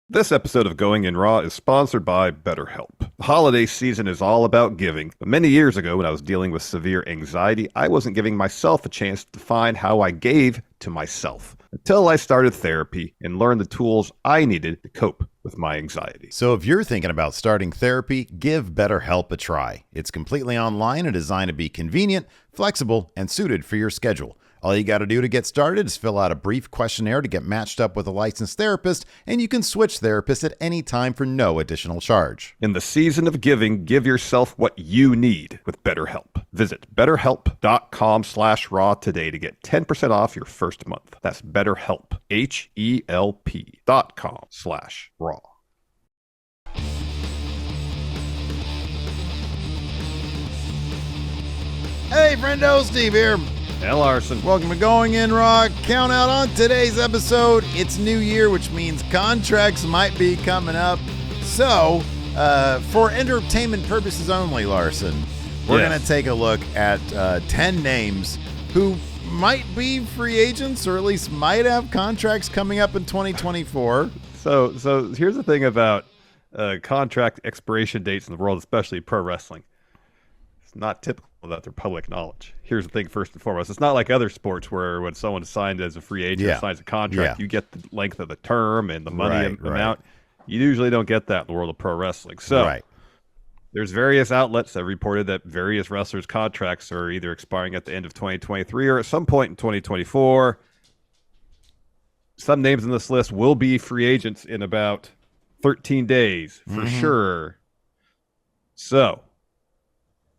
This episode of Going in Raw is sponsored by BetterHelp. The holiday season is all about giving, but many years ago when I was dealing with severe anxiety, I wasn't giving myself a chance to define how I gave to myself until I started therapy and learned the tools I needed to cope with my anxiety. So if you're thinking about starting therapy, give BetterHelp a try. It's completely online and designed to be convenient, flexible, and suited for your schedule. All you got to do to get started is fill out a brief questionnaire to get matched up with a licensed therapist, and you can switch therapists at any time for no additional charge. In the season of giving, give yourself what you need with BetterHelp. Visit betterhelp.com/raw today to get 10% off your first month. That's BetterHelp, HELP.com/raw. Hey, friendo, Steve here. And Larson. Welcome to Going in Raw. Count out on today's episode. It's New Year, which means contracts might be coming up. So, for entertainment purposes only, Larson, we're going to take a look at 10 names who might be free agents or at least might have contracts coming up in 2024. So here's the thing about contract expiration dates in the world, especially pro wrestling. It's not typical that they're public knowledge. Here's the thing, first and foremost. It's not like other sports where when someone is signed as a free agent or signs a contract, you get the length of the term and the money amount. You usually don't get that in the world of pro wrestling. So there's various outlets that reported that various wrestlers' contracts are either expiring at the end of 2023 or at some point in 2024. Some names in this list will be free agents in about 13 days for sure. So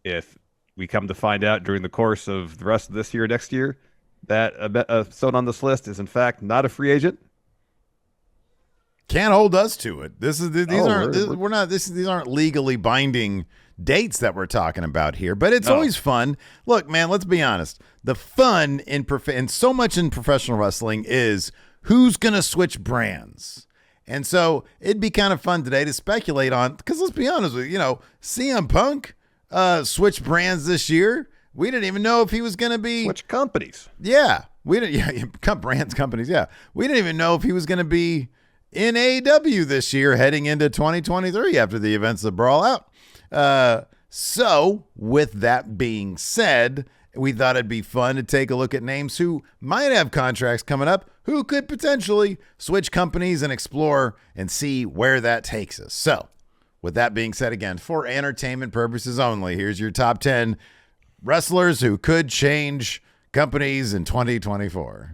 if we come to find out during the course of the rest of this year, next year, that someone on this list is in fact not a free agent, can't hold us to it. These aren't legally binding dates that we're talking about here, but it's always fun. Look, man, let's be honest. The fun and so much in professional wrestling is who's gonna switch brands. And so it'd be kind of fun today to speculate on, because let's be honest with you, CM Punk switch brands this year. We didn't even know if he was going to be switch companies. Yeah, we didn't. Yeah, brands, companies. Yeah, we didn't even know if he was going to be in AEW this year, heading into 2023 after the events that brawl out. So, with that being said, we thought it'd be fun to take a look at names who might have contracts coming up, who could potentially switch companies and explore and see where that takes us. So, with that being said, again, for entertainment purposes only, here's your top 10 wrestlers who could change companies in 2024.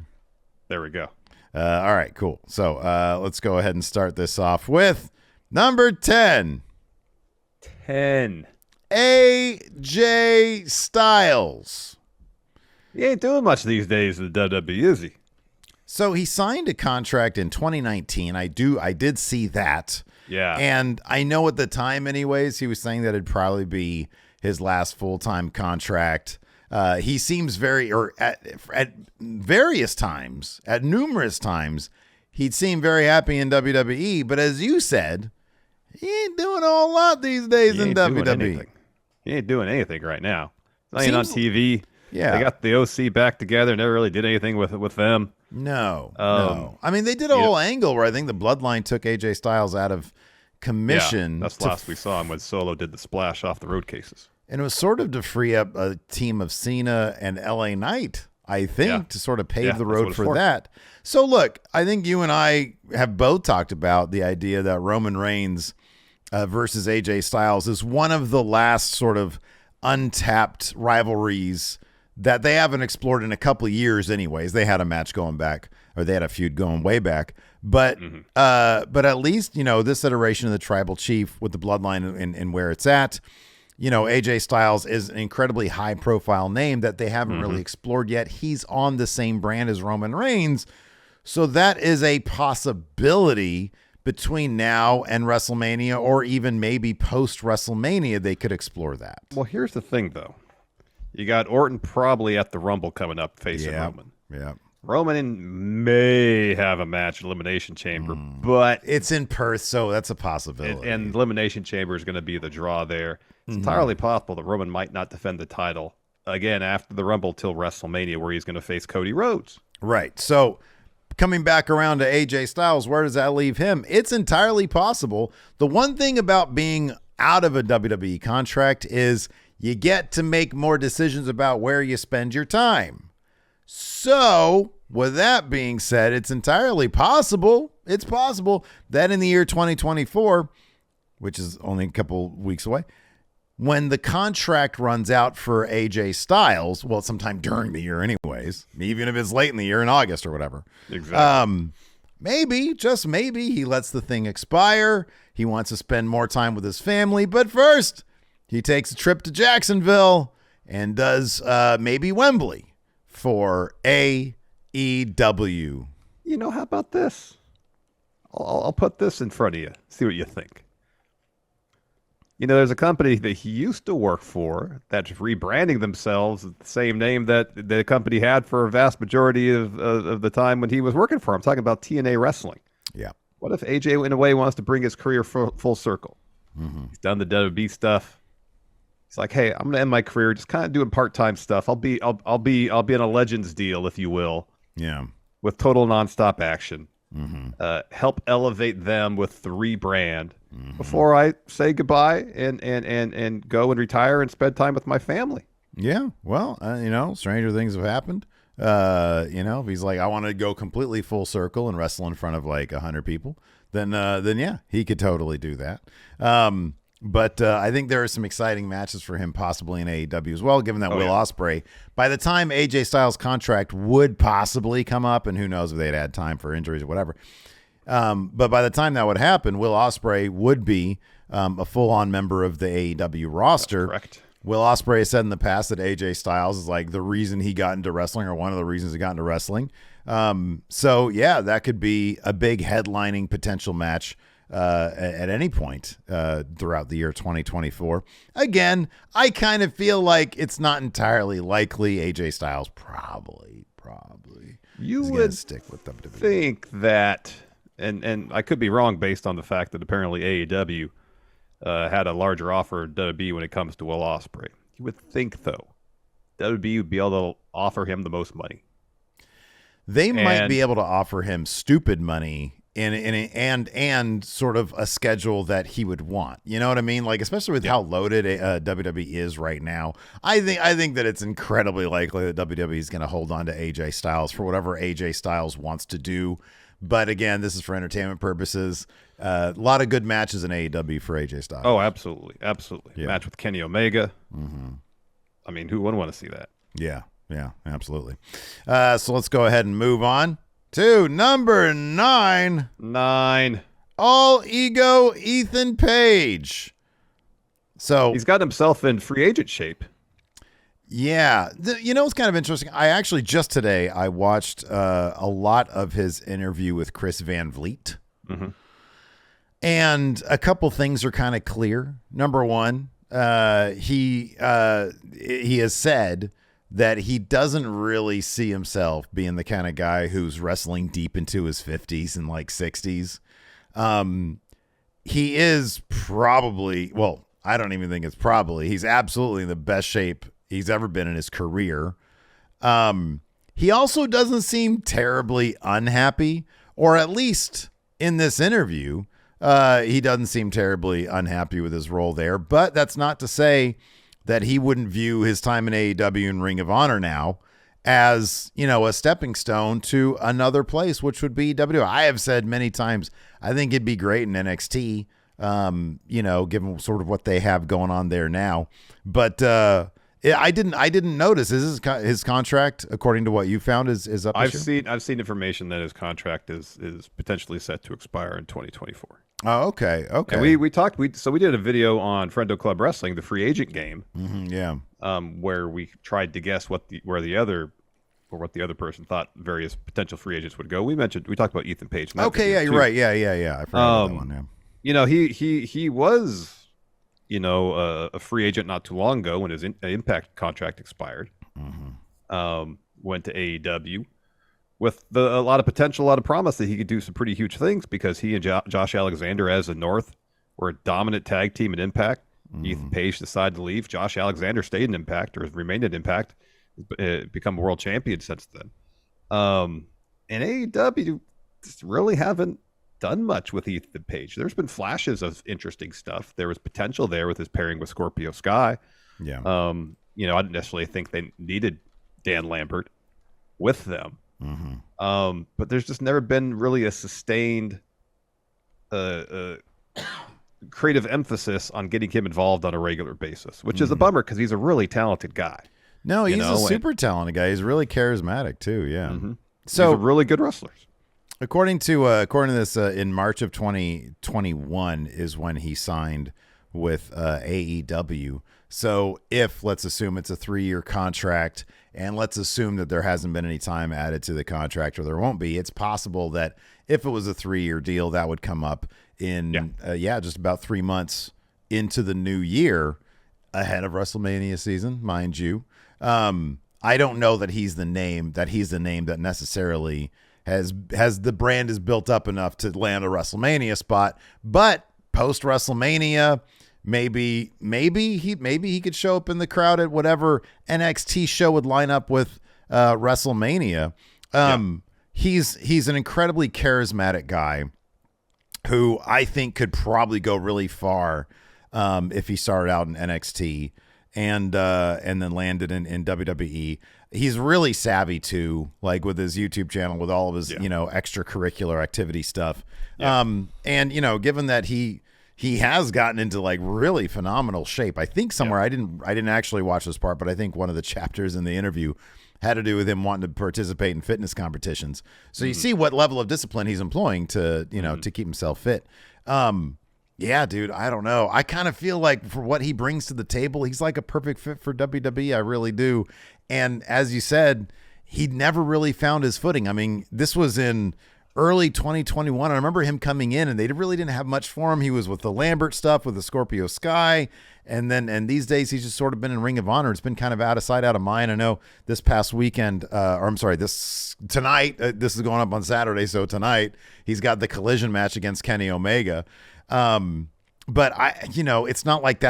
There we go. All right, cool. So let's go ahead and start this off with number 10. 10. AJ Styles. He ain't doing much these days in the WWE, is he? So he signed a contract in 2019. I did see that. Yeah. And I know at the time anyways, he was saying that it'd probably be his last full-time contract. He seems at various times, at numerous times, he'd seem very happy in WWE. But as you said, he ain't doing a whole lot these days in WWE. He ain't doing anything right now. He's not on TV. Yeah. They got the OC back together. Never really did anything with them. No. I mean, they did a whole angle where I think the Bloodline took AJ Styles out of commission. Yeah, that's the last we saw him when Solo did the splash off the road cases. And it was sort of to free up a team of Cena and LA Knight, I think, to sort of pave the road for that. So, look, I think you and I have both talked about the idea that Roman Reigns versus AJ Styles is one of the last sort of untapped rivalries that they haven't explored in a couple of years anyways. They had a match going back, or they had a feud going way back. But but at least, this iteration of the Tribal Chief with the Bloodline and where it's at, AJ Styles is an incredibly high-profile name that they haven't really explored yet. He's on the same brand as Roman Reigns. So that is a possibility between now and WrestleMania, or even maybe post-WrestleMania, they could explore that. Well, here's the thing, though. You got Orton probably at the Rumble coming up facing Roman. Yeah. Roman may have a match in Elimination Chamber, but it's in Perth, so that's a possibility. And Elimination Chamber is going to be the draw there. It's entirely possible that Roman might not defend the title again after the Rumble till WrestleMania, where he's going to face Cody Rhodes. Right. So coming back around to AJ Styles, where does that leave him? It's entirely possible. The one thing about being out of a WWE contract is you get to make more decisions about where you spend your time. So, with that being said, it's entirely possible. It's possible that in the year 2024, which is only a couple weeks away, when the contract runs out for AJ Styles, well, sometime during the year anyways, even if it's late in the year in August or whatever. Exactly. Maybe, just maybe, he lets the thing expire. He wants to spend more time with his family. But first, he takes a trip to Jacksonville and does maybe Wembley for AEW. How about this? I'll put this in front of you. See what you think. There's a company that he used to work for that's rebranding themselves with the same name that the company had for a vast majority of the time when he was working for him. I'm talking about TNA Wrestling. Yeah. What if AJ, in a way, wants to bring his career full circle? Mm-hmm. He's done the WWE stuff. He's like, hey, I'm gonna end my career just kind of doing part-time stuff. I'll be in a Legends deal, if you will. Yeah. With total nonstop action. Mm-hmm. Help elevate them with the rebrand before I say goodbye and go and retire and spend time with my family. Yeah. Well, stranger things have happened. If he's like, I want to go completely full circle and wrestle in front of like 100 people, then yeah, he could totally do that. But I think there are some exciting matches for him possibly in AEW as well, given that Will Ospreay, by the time AJ Styles' contract would possibly come up, and who knows if they'd had time for injuries or whatever. But by the time that would happen, Will Ospreay would be a full-on member of the AEW roster. That's correct. Will Ospreay has said in the past that AJ Styles is like the reason he got into wrestling, or one of the reasons he got into wrestling. So yeah, that could be a big headlining potential match at any point throughout the year 2024. Again, I kind of feel like it's not entirely likely. AJ Styles probably You is would stick with WWE. think that, and I could be wrong based on the fact that apparently AEW had a larger offer of WWE when it comes to Will Ospreay. You would think, though, WWE would be able to offer him the most money. They might be able to offer him stupid money and sort of a schedule that he would want. You know what I mean? Like, especially with how loaded WWE is right now. I think that it's incredibly likely that WWE is going to hold on to AJ Styles for whatever AJ Styles wants to do. But again, this is for entertainment purposes. A lot of good matches in AEW for AJ Styles. Oh, absolutely. Yeah. Match with Kenny Omega. Mm-hmm. I mean, who wouldn't want to see that? Yeah, absolutely. So let's go ahead and move on to number 9. 9. All Ego Ethan Page. So he's got himself in free agent shape. Yeah. It's kind of interesting. I actually just today, I watched a lot of his interview with Chris Van Vliet. Mm-hmm. And a couple things are kind of clear. Number one, he has said that he doesn't really see himself being the kind of guy who's wrestling deep into his 50s and like 60s. He is probably, well, I don't even think it's probably, he's absolutely in the best shape he's ever been in his career. He also doesn't seem terribly unhappy, or at least in this interview, he doesn't seem terribly unhappy with his role there. But that's not to say that he wouldn't view his time in AEW and Ring of Honor now as, a stepping stone to another place, which would be WWE. I have said many times, I think it'd be great in NXT, given sort of what they have going on there now. But I didn't notice. Is his contract, according to what you found, is up? I've seen information that his contract is potentially set to expire in 2024. Oh, okay. And we did a video on Friendo Club Wrestling, the free agent game. Mm-hmm, yeah. Where we tried to guess what the other person thought various potential free agents would go. We talked about Ethan Page. Okay, yeah, you're right. Yeah. I forgot that one. Yeah. He was, a free agent not too long ago when his Impact contract expired. Mm-hmm. Went to AEW with a lot of potential, a lot of promise that he could do some pretty huge things, because he and Josh Alexander as the North were a dominant tag team in Impact. Mm-hmm. Ethan Page decided to leave. Josh Alexander stayed in Impact, or has remained in Impact, become a world champion since then. And AEW just really haven't done much with Ethan Page. There's been flashes of interesting stuff. There was potential there with his pairing with Scorpio Sky. Yeah. I didn't necessarily think they needed Dan Lambert with them. But there's just never been really a sustained creative emphasis on getting him involved on a regular basis, which is a bummer because he's a really talented guy. No, he's a super talented guy. He's really charismatic too. Yeah. So he's a really good wrestler. According to this, in March of 2021 is when he signed with AEW. So let's assume it's a 3-year contract, and let's assume that there hasn't been any time added to the contract, or there won't be, it's possible that if it was a 3-year deal, that would come up in just about 3 months into the new year, ahead of WrestleMania season, mind you. I don't know that he's the name that necessarily has the brand is built up enough to land a WrestleMania spot, but post WrestleMania, maybe he could show up in the crowd at whatever NXT show would line up with WrestleMania. He's an incredibly charismatic guy who I think could probably go really far if he started out in NXT and then landed in WWE. He's really savvy too, like with his YouTube channel, with all of his extracurricular activity stuff. And given that he has gotten into like really phenomenal shape. I think somewhere I didn't actually watch this part, but I think one of the chapters in the interview had to do with him wanting to participate in fitness competitions. So you see what level of discipline he's employing to to keep himself fit. Yeah, dude, I don't know. I kind of feel like for what he brings to the table, he's like a perfect fit for WWE. I really do. And as you said, he never really found his footing. I mean, this was in early 2021. I remember him coming in and they really didn't have much for him. He was with the Lambert stuff with the Scorpio Sky. And these days he's just sort of been in Ring of Honor. It's been kind of out of sight, out of mind. I know this past weekend, tonight, this is going up on Saturday. So tonight he's got the Collision match against Kenny Omega. But it's not like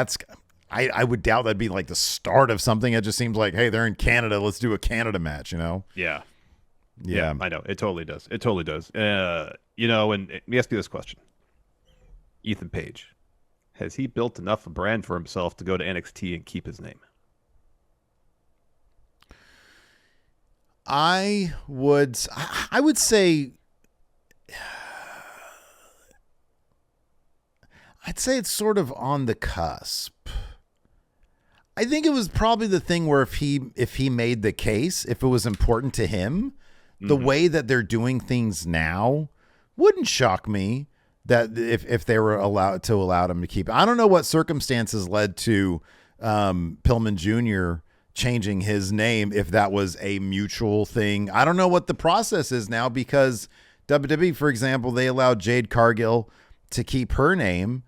I would doubt that'd be like the start of something. It just seems like, hey, they're in Canada. Let's do a Canada match, Yeah. Yeah, I know. It totally does. It totally does. And let me ask you this question. Ethan Page, has he built enough of a brand for himself to go to NXT and keep his name? I would say I'd say it's sort of on the cusp. I think it was probably the thing where if he made the case, if it was important to him, the way that they're doing things now wouldn't shock me that if they were allowed him to keep. I don't know what circumstances led to Pillman Jr. changing his name, if that was a mutual thing. I don't know what the process is now, because WWE, for example, they allowed Jade Cargill to keep her name.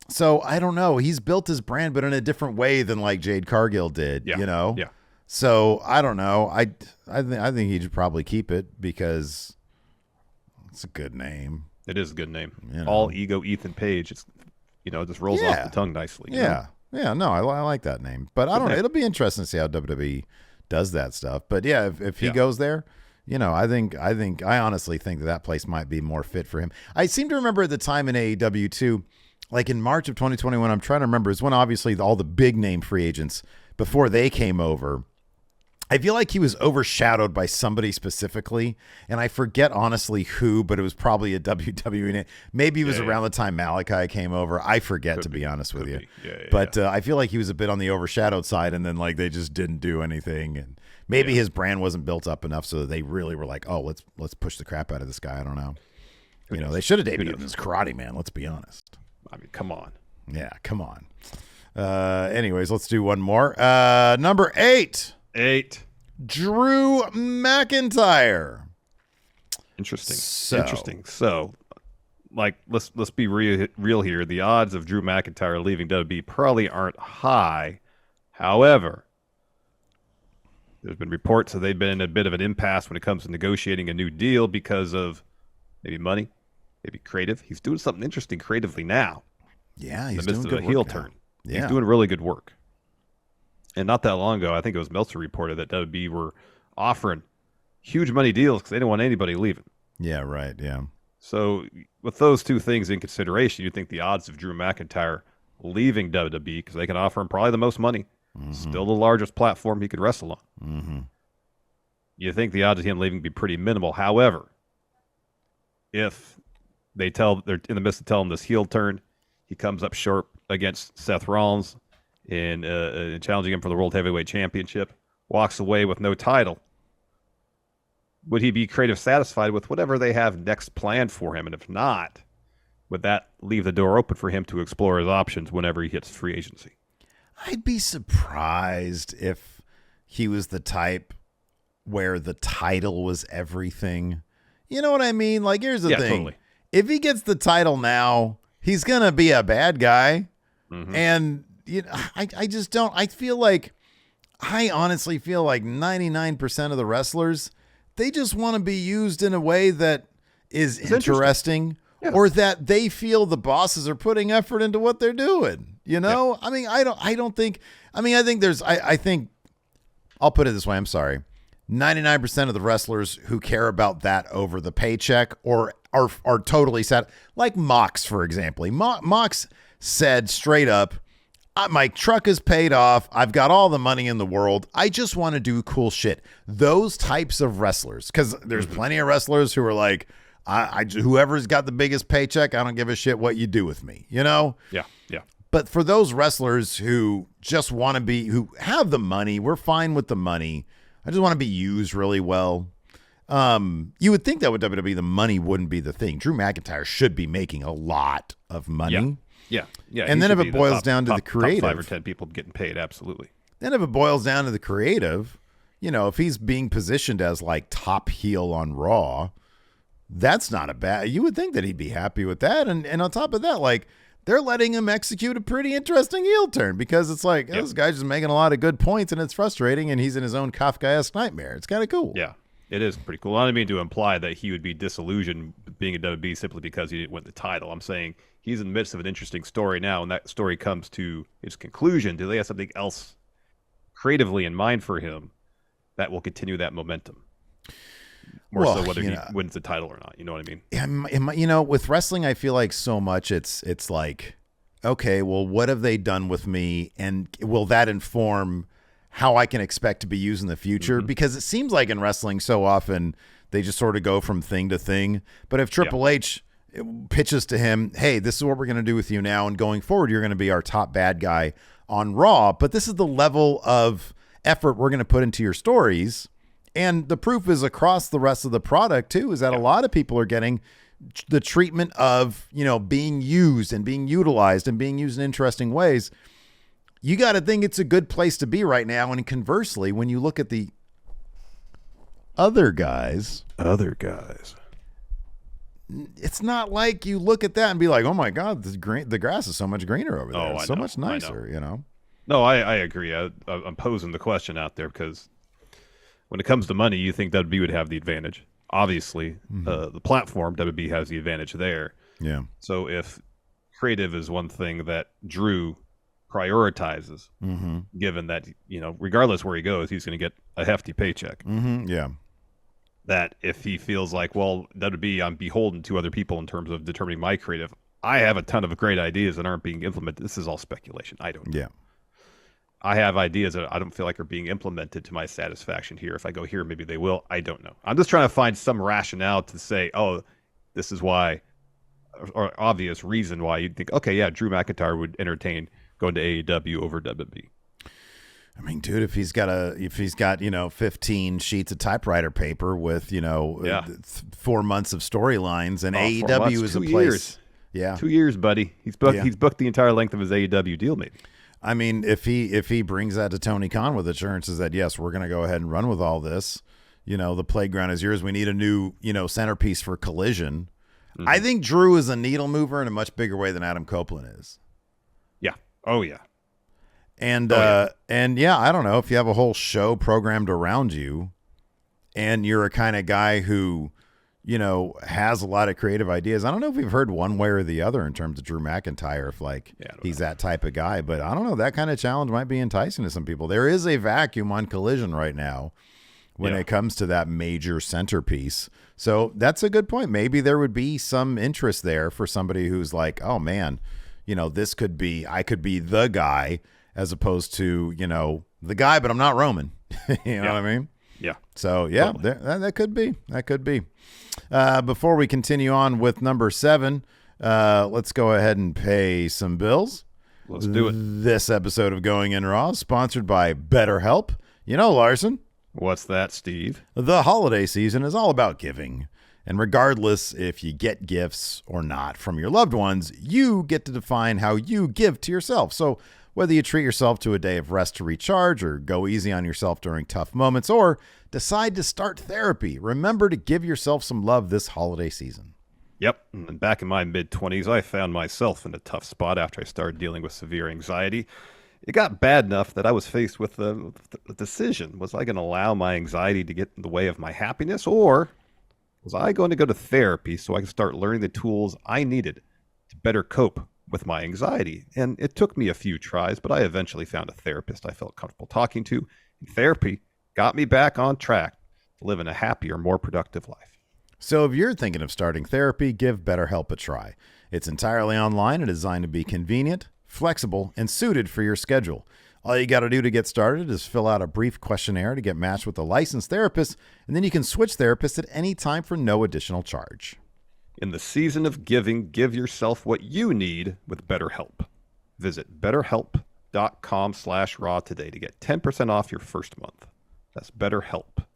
So I don't know. He's built his brand, but in a different way than like Jade Cargill did, Yeah. So I don't know. I think he should probably keep it because it's a good name. It is a good name. All Ego Ethan Page. It's, just rolls off the tongue nicely. Yeah. No, I like that name, but I don't know. It'll be interesting to see how WWE does that stuff. But yeah, if he goes there, I honestly think that place might be more fit for him. I seem to remember at the time in AEW too, like in March of 2021, I'm trying to remember, is when obviously all the big name free agents, before they came over, I feel like he was overshadowed by somebody specifically, and I forget honestly who, but it was probably a WWE. Maybe it was around the time Malachi came over. I forget, to be honest with you. But I feel like he was a bit on the overshadowed side, and then like they just didn't do anything, and maybe his brand wasn't built up enough, so that they really were like, oh, let's push the crap out of this guy. I don't know. They should have debuted him as Karate Man. Let's be honest. I mean, come on. Yeah, come on. Anyways, let's do one more. Number 8. Drew McIntyre. Interesting. So, like, let's be real here. The odds of Drew McIntyre leaving WWE probably aren't high. However, there's been reports that they've been in a bit of an impasse when it comes to negotiating a new deal because of maybe money, maybe creative. He's doing something interesting creatively now. Yeah, he's in the midst doing of a heel turn. Yeah. He's doing really good work. And not that long ago, I think it was Meltzer reported that WWE were offering huge money deals because they didn't want anybody leaving. Yeah, right. Yeah. So with those two things in consideration, you'd think the odds of Drew McIntyre leaving WWE, because they can offer him probably the most money, still the largest platform he could wrestle on. Mm-hmm. You think the odds of him leaving would be pretty minimal. However, if they're in the midst of telling this heel turn, he comes up short against Seth Rollins in challenging him for the World Heavyweight Championship, walks away with no title. Would he be creative satisfied with whatever they have next planned for him? And if not, would that leave the door open for him to explore his options whenever he hits free agency? I'd be surprised if he was the type where the title was everything. You know what I mean? Like, here's the thing. Totally. If he gets the title now, he's going to be a bad guy. Mm-hmm. And you know, I just don't. I honestly feel like 99% of the wrestlers, they just want to be used in a way that is interesting. Yeah. Or that they feel the bosses are putting effort into what they're doing. You know, yeah. I mean, I think I'll put it this way. I'm sorry. 99% of the wrestlers who care about that over the paycheck or are totally sad. Like Mox, for example. Mox said straight up, my truck is paid off. I've got all the money in the world. I just want to do cool shit. Those types of wrestlers, because there's plenty of wrestlers who are like, whoever's got the biggest paycheck, I don't give a shit what you do with me, you know? Yeah, yeah. But for those wrestlers who just want to be, who have the money, we're fine with the money. I just want to be used really well. You would think that with WWE, the money wouldn't be the thing. Drew McIntyre should be making a lot of money. Yeah. And then if it boils down to the creative, top 5 or 10 people getting paid, absolutely. Then if it boils down to the creative, you know, if he's being positioned as like top heel on Raw, that's not a bad. You would think that he'd be happy with that. And on top of that, like, they're letting him execute a pretty interesting heel turn because it's like, this guy's just making a lot of good points and it's frustrating and he's in his own Kafkaesque nightmare. It's kind of cool. Yeah, it is pretty cool. I don't mean to imply that he would be disillusioned being a WWE simply because he didn't win the title. I'm saying he's in the midst of an interesting story now, and that story comes to its conclusion. Do they have something else creatively in mind for him that will continue that momentum? More so whether he wins the title or not. You know what I mean? Yeah, you know, with wrestling, I feel like so much it's like, okay, well, what have they done with me? And will that inform how I can expect to be used in the future? Mm-hmm. Because it seems like in wrestling so often they just sort of go from thing to thing. But if Triple H pitches to him, hey, this is what we're going to do with you now, and going forward, you're going to be our top bad guy on Raw, but this is the level of effort we're going to put into your stories. And the proof is across the rest of the product too, is that a lot of people are getting the treatment of, you know, being used and being utilized and being used in interesting ways. You got to think it's a good place to be right now. And conversely, when you look at the other guys, it's not like you look at that and be like, oh my God, the grass is so much greener over there. It's so much nicer, you know? No, I agree. I'm posing the question out there because when it comes to money, you think WWE would have the advantage. Obviously, the platform, WWE has the advantage there. Yeah. So if creative is one thing that Drew prioritizes, given that, you know, regardless where he goes, he's going to get a hefty paycheck. Yeah. That if he feels like, well, WWE, I'm beholden to other people in terms of determining my creative. I have a ton of great ideas that aren't being implemented. This is all speculation. I don't know. Yeah. I have ideas that I don't feel like are being implemented to my satisfaction here. If I go here, maybe they will. I don't know. I'm just trying to find some rationale to say, oh, this is why, or obvious reason why you'd think, okay, yeah, Drew McIntyre would entertain going to AEW over WWE. I mean, dude, if he's got, you know, 15 sheets of typewriter paper with, you know, 4 months of storylines, and AEW is a place. Years. Yeah. 2 years, buddy. He's booked the entire length of his AEW deal, maybe. I mean, if he brings that to Tony Khan with assurances that, yes, we're going to go ahead and run with all this, you know, the playground is yours. We need a new, you know, centerpiece for Collision. I think Drew is a needle mover in a much bigger way than Adam Copeland is. Yeah. Oh, yeah. And I don't know, if you have a whole show programmed around you and you're a kind of guy who, you know, has a lot of creative ideas. I don't know if we've heard one way or the other in terms of Drew McIntyre, if like he's that type of guy, but I don't know. That kind of challenge might be enticing to some people. There is a vacuum on Collision right now. when it comes to that major centerpiece. So that's a good point. Maybe there would be some interest there for somebody who's like, oh man, this could be, I could be the guy as opposed to, the guy, but I'm not Roman. You know what I mean? Yeah. So yeah, totally. that could be. That could be. Before we continue on with number 7, let's go ahead and pay some bills. Let's do it. This episode of Going In Raw is sponsored by BetterHelp. Larson. What's that, Steve? The holiday season is all about giving. And regardless if you get gifts or not from your loved ones, you get to define how you give to yourself. So whether you treat yourself to a day of rest to recharge or go easy on yourself during tough moments or decide to start therapy, remember to give yourself some love this holiday season. Yep. And back in my mid-20s, I found myself in a tough spot after I started dealing with severe anxiety. It got bad enough that I was faced with a decision. Was I going to allow my anxiety to get in the way of my happiness, or was I going to go to therapy so I could start learning the tools I needed to better cope with my anxiety? And it took me a few tries, but I eventually found a therapist I felt comfortable talking to. And therapy got me back on track to live in a happier, more productive life. So if you're thinking of starting therapy, give BetterHelp a try. It's entirely online and designed to be convenient, flexible, and suited for your schedule. All you got to do to get started is fill out a brief questionnaire to get matched with a licensed therapist, and then you can switch therapists at any time for no additional charge. In the season of giving, give yourself what you need with BetterHelp. Visit betterhelp.com/raw today to get 10% off your first month. That's BetterHelp,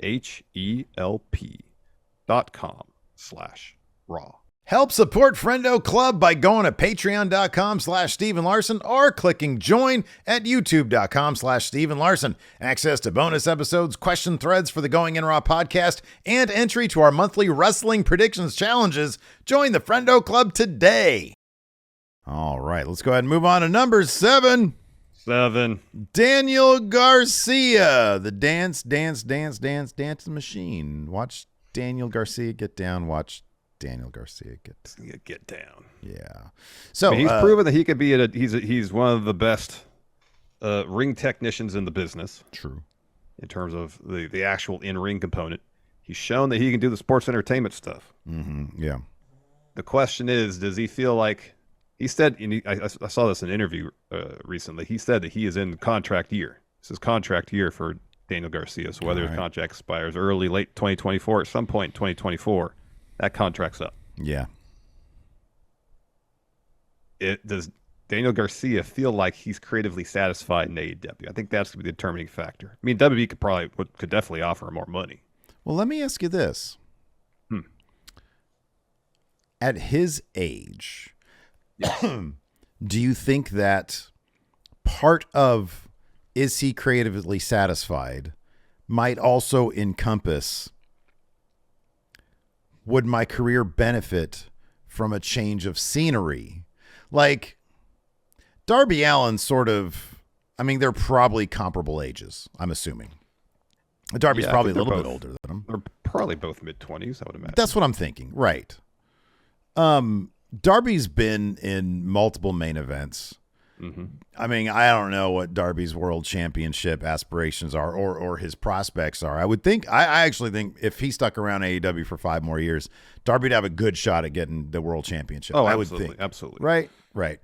HELP.com/raw. Help support Friendo Club by going to patreon.com/Steven Larson or clicking join at youtube.com/Steven Larson. Access to bonus episodes, question threads for the Going In Raw podcast, and entry to our monthly wrestling predictions challenges. Join the Friendo Club today. All right, let's go ahead and move on to number 7. Daniel Garcia, the dance machine. Watch Daniel Garcia get down. Watch Daniel Garcia get down. Yeah. So he's proven that he could be he's one of the best ring technicians in the business. True. In terms of the actual in-ring component. He's shown that he can do the sports entertainment stuff. Mm-hmm. Yeah. The question is, does he feel like he said, I saw this in an interview recently. He said that he is in contract year. This is contract year for Daniel Garcia. So whether his contract expires early, late 2024, at some point in 2024, that contract's up. Yeah. Does Daniel Garcia feel like he's creatively satisfied in AEW? I think that's going to be the determining factor. I mean, WWE could definitely offer him more money. Well, let me ask you this. At his age, do you think that part of is he creatively satisfied might also encompass, would my career benefit from a change of scenery? Like Darby Allin sort of, I mean, they're probably comparable ages, I'm assuming. Darby's probably a little bit older than him. They're probably both mid-20s, I would imagine. That's what I'm thinking. Right. Darby's been in multiple main events. Mm-hmm. I mean, I don't know what Darby's world championship aspirations are or his prospects are. I actually think if he stuck around AEW for 5 more years, Darby'd have a good shot at getting the world championship. Oh, I absolutely, would think. absolutely. Right.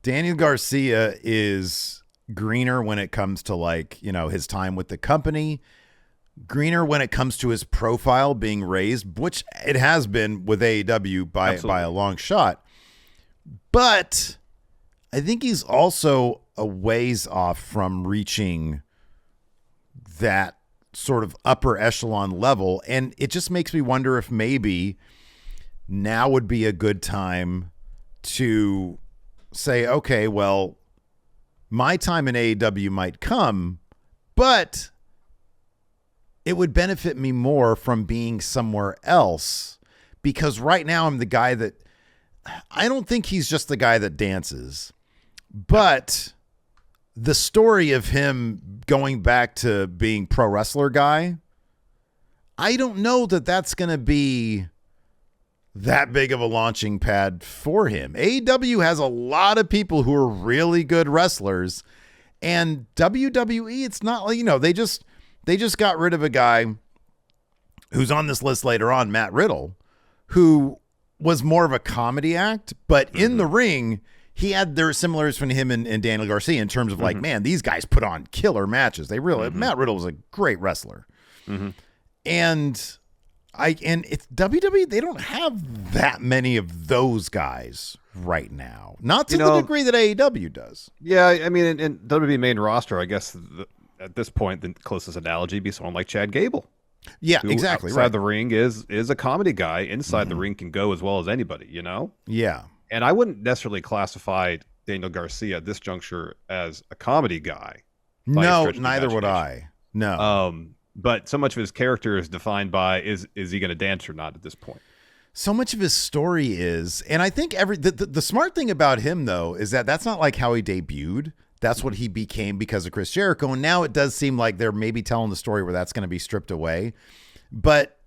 Daniel Garcia is greener when it comes to his time with the company, greener when it comes to his profile being raised, which it has been with AEW by a long shot. But I think he's also a ways off from reaching that sort of upper echelon level. And it just makes me wonder if maybe now would be a good time to say, okay, well, my time in AEW might come, but it would benefit me more from being somewhere else, because right now I'm the guy that I don't think he's just the guy that dances, but the story of him going back to being pro wrestler guy, I don't know that that's going to be that big of a launching pad for him. AEW has a lot of people who are really good wrestlers, and WWE, it's not like, they just got rid of a guy who's on this list later on, Matt Riddle, who was more of a comedy act, but in the ring, there are similarities between him and Daniel Garcia in terms of like, man, these guys put on killer matches. They really, Matt Riddle was a great wrestler. And it's WWE, they don't have that many of those guys right now. Not to the degree that AEW does. Yeah, I mean, in WWE main roster, I guess at this point, the closest analogy would be someone like Chad Gable. Yeah, exactly. Outside the ring is a comedy guy. Inside the ring can go as well as anybody, you know? Yeah. And I wouldn't necessarily classify Daniel Garcia at this juncture as a comedy guy. No, neither would I. No. But so much of his character is defined by is he going to dance or not at this point? So much of his story is, and I think the smart thing about him though is that that's not like how he debuted. That's what he became because of Chris Jericho. And now it does seem like they're maybe telling the story where that's going to be stripped away. But,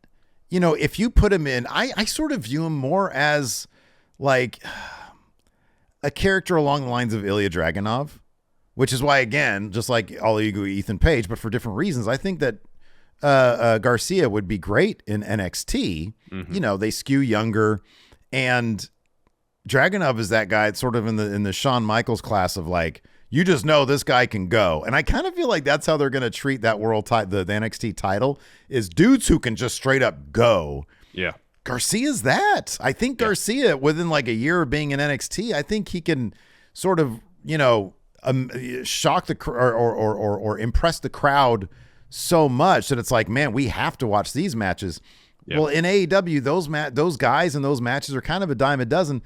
you know, if you put him in, I sort of view him more as like a character along the lines of Ilya Dragunov, which is why, again, just like all ego Ethan Page, but for different reasons, I think that Garcia would be great in NXT. You know, they skew younger, and Dragunov is that guy. It's sort of in the Shawn Michaels class of like, you just know this guy can go. And I kind of feel like that's how they're going to treat that the NXT title is dudes who can just straight up go. Yeah. Garcia's that. I think Garcia, within like a year of being in NXT, I think he can sort of, you know, shock the or impress the crowd so much that it's like, man, we have to watch these matches. Yep. Well, in AEW, those guys and those matches are kind of a dime a dozen.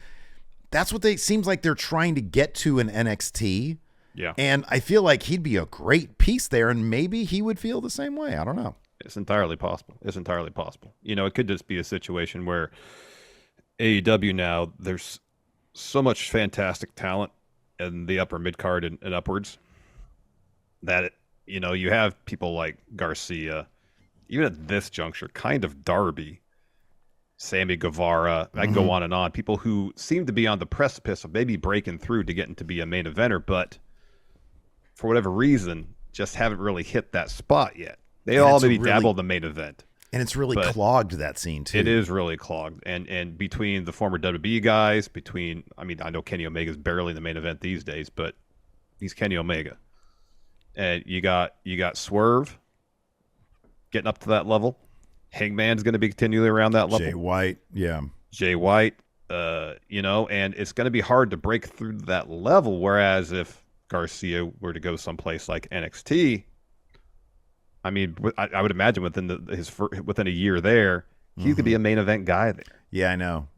That's what seems like they're trying to get to in NXT. Yeah. And I feel like he'd be a great piece there, and maybe he would feel the same way. I don't know. It's entirely possible. You know, it could just be a situation where AEW now, there's so much fantastic talent in the upper mid card and upwards that, you know, you have people like Garcia, even at this juncture, kind of Darby, Sammy Guevara, I can go on and on. People who seem to be on the precipice of maybe breaking through to getting to be a main eventer, but for whatever reason, just haven't really hit that spot yet. They all maybe dabble in the main event. And it's really clogged, that scene, too. It is really clogged. And between the former WWE guys, I know Kenny Omega's barely in the main event these days, but he's Kenny Omega. And you got Swerve getting up to that level. Hangman's going to be continually around that level. Jay White, yeah. Jay White, you know, and it's going to be hard to break through that level. Whereas if Garcia were to go someplace like NXT, I mean, I would imagine within a year there, he could be a main event guy there. Yeah,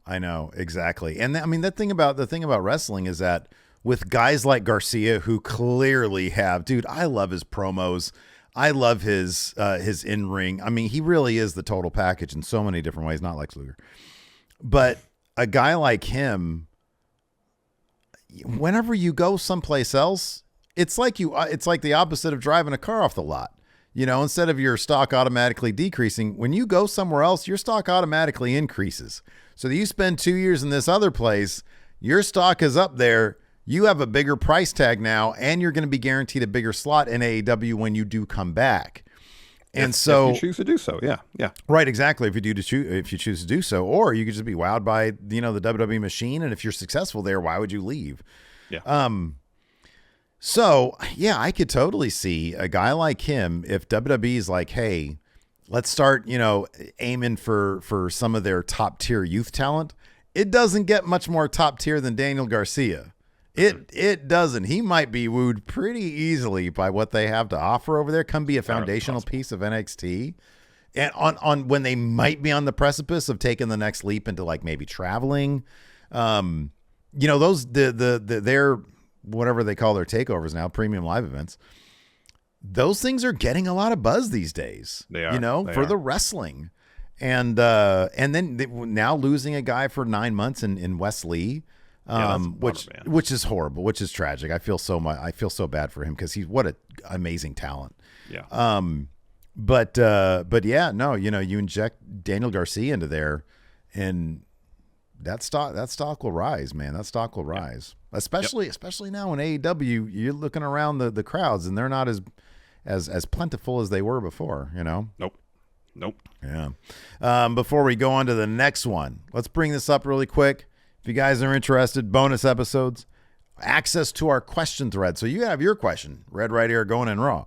I know exactly. And I mean, the thing about wrestling is that with guys like Garcia who clearly have, dude, I love his promos. I love his in-ring. I mean, he really is the total package in so many different ways, not Lex Luger. But a guy like him, whenever you go someplace else, it's like the opposite of driving a car off the lot. You know, instead of your stock automatically decreasing, when you go somewhere else, your stock automatically increases. So that you spend 2 years in this other place, your stock is up there. You have a bigger price tag now, and you're going to be guaranteed a bigger slot in AEW when you do come back. And if you choose to do so, yeah, right, exactly. If you choose to do so, or you could just be wowed by the WWE machine, and if you're successful there, why would you leave? Yeah. So yeah, I could totally see a guy like him if WWE's like, hey, let's start, aiming for some of their top tier youth talent. It doesn't get much more top tier than Daniel Garcia. It doesn't. He might be wooed pretty easily by what they have to offer over there. Come be a foundational piece of NXT, and on when they might be on the precipice of taking the next leap into like maybe traveling. Those their whatever they call their takeovers now, premium live events. Those things are getting a lot of buzz these days. They are. For the wrestling, and then now losing a guy for 9 months in Wes Lee. Which is horrible, which is tragic. I feel so bad for him because he's what an amazing talent. Yeah. But yeah, no, you inject Daniel Garcia into there, and that stock will rise, man. That stock will rise, especially now in AEW. You're looking around the crowds, and they're not as plentiful as they were before, you know? Nope. Nope. Yeah. Before we go on to the next one, let's bring this up really quick. If you guys are interested, bonus episodes, access to our question thread. So you have your question read right here going in Raw.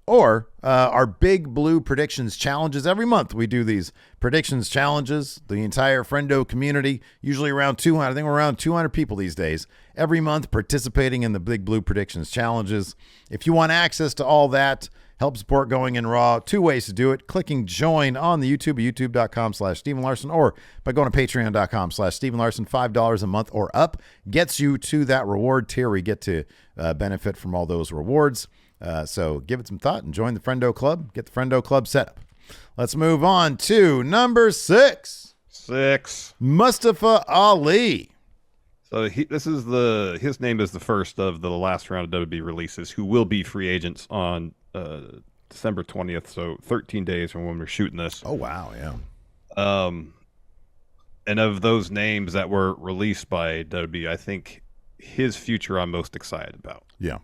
Or our Big Blue Predictions Challenges. Every month we do these predictions challenges. The entire Friendo community, usually around 200. I think we're around 200 people these days. Every month participating in the Big Blue Predictions Challenges. If you want access to all that, help support Going in Raw, 2 ways to do it. Clicking join on the YouTube, youtube.com/Stephen Larson, or by going to patreon.com/Stephen Larson. $5 a month or up gets you to that reward tier. We get to benefit from all those rewards. So give it some thought and join the Friendo Club. Get the Friendo Club set up. Let's move on to number 6. Mustafa Ali. So his name is the first of the last round of WB releases who will be free agents on December 20th. So 13 days from when we're shooting this. Oh, wow. Yeah. And of those names that were released by WB, I think his future I'm most excited about. Yeah.